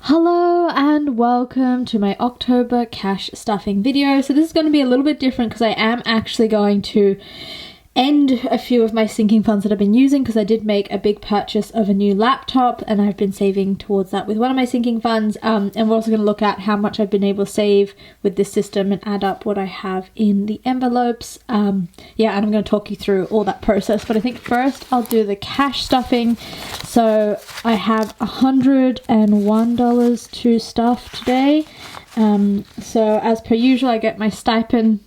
Hello and welcome to my October cash stuffing video. So this is going to be a little bit different because I am actually going to end a few of my sinking funds that I've been using because I did make a big purchase of a new laptop and I've been saving towards that with one of my sinking funds. And we're also going to look at how much I've been able to save with this system and add up what I have in the envelopes. And I'm going to talk you through all that process. But I think first I'll do the cash stuffing. So I have $101 to stuff today. So as per usual, I get my stipend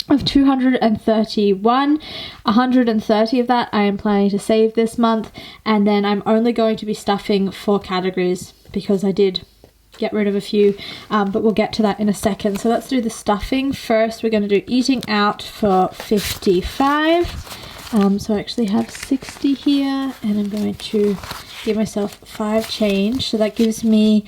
of $231. 130 of that I am planning to save this month, and then I'm only going to be stuffing 4 categories because I did get rid of a few, but we'll get to that in a second. So let's do the stuffing first. We're going to do eating out for 55. So I actually have 60 here, and I'm going to give myself 5 change, so that gives me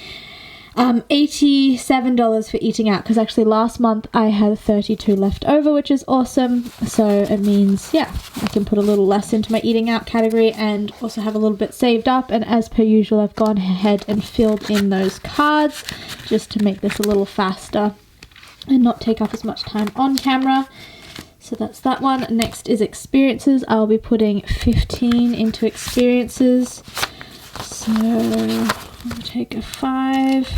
$87 for eating out, because actually last month I had 32 left over, which is awesome. So it means, I can put a little less into my eating out category and also have a little bit saved up. And as per usual, I've gone ahead and filled in those cards just to make this a little faster and not take up as much time on camera. So that's that one. Next is experiences. I'll be putting 15 into experiences. So I'll take a 5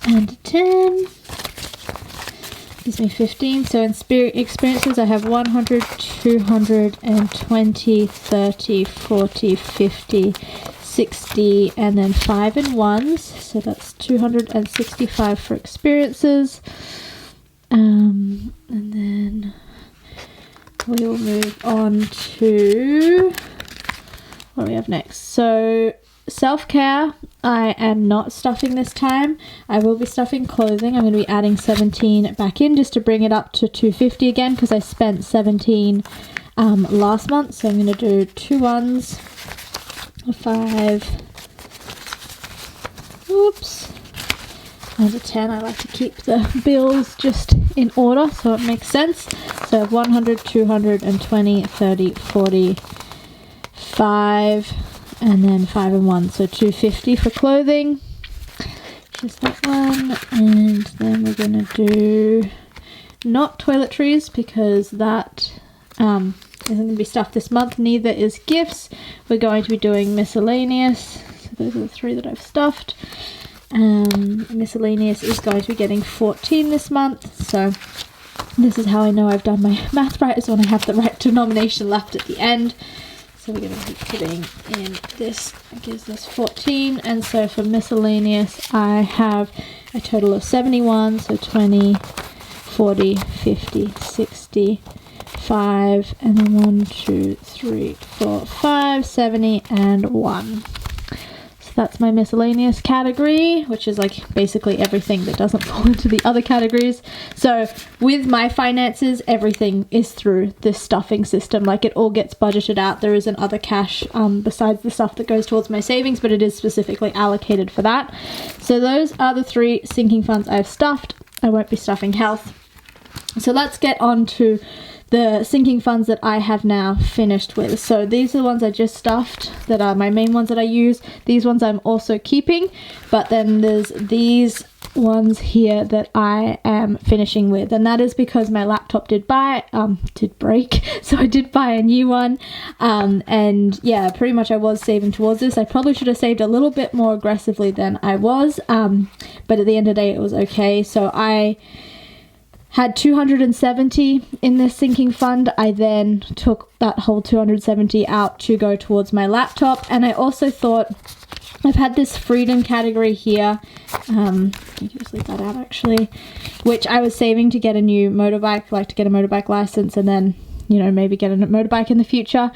and a 10. Gives me 15. So in experiences I have 100, 220, 30, 40, 50, 60, and then 5 and 1s. So that's 265 for experiences. And then we'll move on to what do we have next. So self-care, I am not stuffing this time. I will be stuffing clothing. I'm going to be adding 17 back in just to bring it up to 250 again, because I spent 17 last month. So I'm going to do 2 1s, a 5, and a 10. I like to keep the bills just in order so it makes sense. So I have 100, 220, 30, 40, 5, and then 5 and 1, so 250 for clothing. Just that one. And then we're gonna do not toiletries, because that isn't gonna be stuffed this month. Neither is gifts. We're going to be doing miscellaneous. So those are the 3 that I've stuffed. Miscellaneous is going to be getting 14 this month. So this is how I know I've done my math right, is when I have the right denomination left at the end. So we're going to be putting in this, it gives us 14. And so for miscellaneous, I have a total of 71. So 20, 40, 50, 60, 5, and then 1, 2, 3, 4, 5, 70, and 1. So that's my miscellaneous category, which is like basically everything that doesn't fall into the other categories. So with my finances, everything is through this stuffing system. Like it all gets budgeted out. There isn't other cash besides the stuff that goes towards my savings, but it is specifically allocated for that. So those are the 3 sinking funds I've stuffed. I won't be stuffing health. So let's get on to the sinking funds that I have now finished with. So these are the ones I just stuffed that are my main ones that I use. These ones I'm also keeping, but then there's these ones here that I am finishing with, and that is because my laptop did break, so I did buy a new one. And yeah, pretty much I was saving towards this. I probably should have saved a little bit more aggressively than I was, but at the end of the day it was okay. So I had 270 in this sinking fund. I then took that whole 270 out to go towards my laptop. And I also thought, I've had this freedom category here, you just leave that out actually, which I was saving to get a new motorbike, like to get a motorbike license, and then maybe get a motorbike in the future.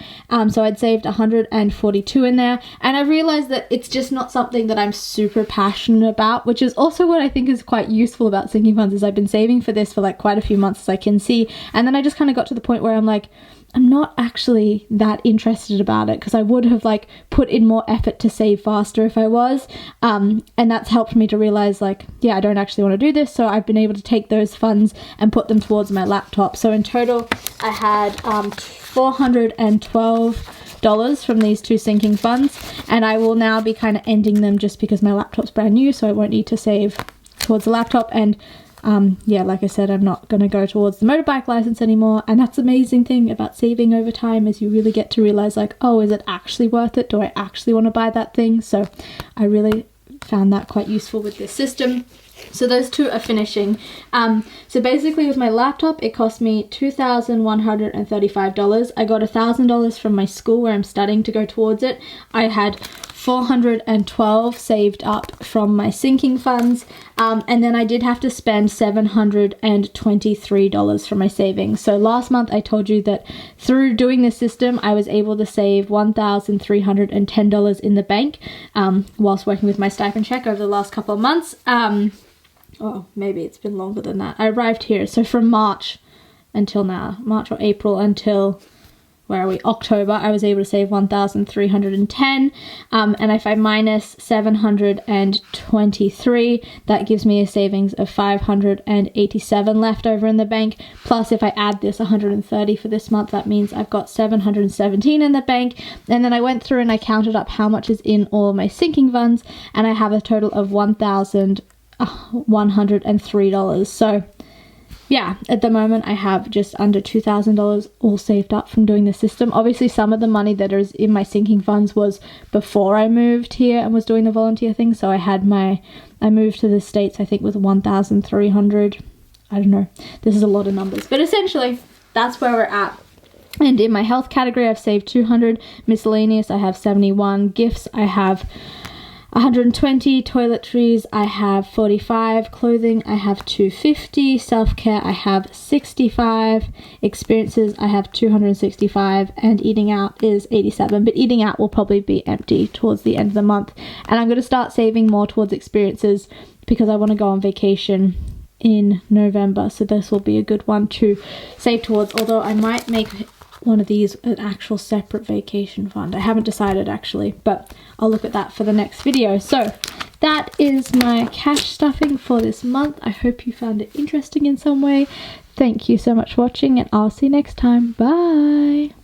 So I'd saved 142 in there, and I realized that it's just not something that I'm super passionate about, which is also what I think is quite useful about sinking funds, is I've been saving for this for like quite a few months, as I can see, and then I just kind of got to the point where I'm like, I'm not actually that interested about it, because I would have like put in more effort to save faster if I was, and that's helped me to realize like, I don't actually want to do this. So I've been able to take those funds and put them towards my laptop. So in total I had 412 $2 from these two sinking funds, and I will now be kind of ending them just because my laptop's brand new, so I won't need to save towards the laptop. And yeah, like I said, I'm not going to go towards the motorbike license anymore. And that's the amazing thing about saving over time, is you really get to realize, like, oh, is it actually worth it? Do I actually want to buy that thing? So I really found that quite useful with this system. So those two are finishing. So basically with my laptop, it cost me $2,135. I got $1,000 from my school where I'm studying to go towards it. I had $412 saved up from my sinking funds, and then I did have to spend $723 from my savings. So last month I told you that through doing this system I was able to save $1,310 in the bank whilst working with my stipend check over the last couple of months. Oh, maybe it's been longer than that. I arrived here, so from March until now, March or April until, where are we, October, I was able to save 1,310, and if I minus 723, that gives me a savings of 587 left over in the bank. Plus, if I add this 130 for this month, that means I've got 717 in the bank. And then I went through and I counted up how much is in all of my sinking funds, and I have a total of $1,103. So yeah, at the moment I have just under $2,000 all saved up from doing the system. Obviously some of the money that is in my sinking funds was before I moved here and was doing the volunteer thing. So I moved to the States, I think, with 1,300. I don't know, this is a lot of numbers, but essentially that's where we're at. And in my health category, I've saved 200, miscellaneous I have 71, gifts I have 120, toiletries I have 45, clothing I have 250, self-care I have 65, experiences I have 265, and eating out is 87. But eating out will probably be empty towards the end of the month. And I'm going to start saving more towards experiences because I want to go on vacation in November. So this will be a good one to save towards, although I might make one of these an actual separate vacation fund. I haven't decided actually, but I'll look at that for the next video. So that is my cash stuffing for this month. I hope you found it interesting in some way. Thank you so much for watching, and I'll see you next time. Bye.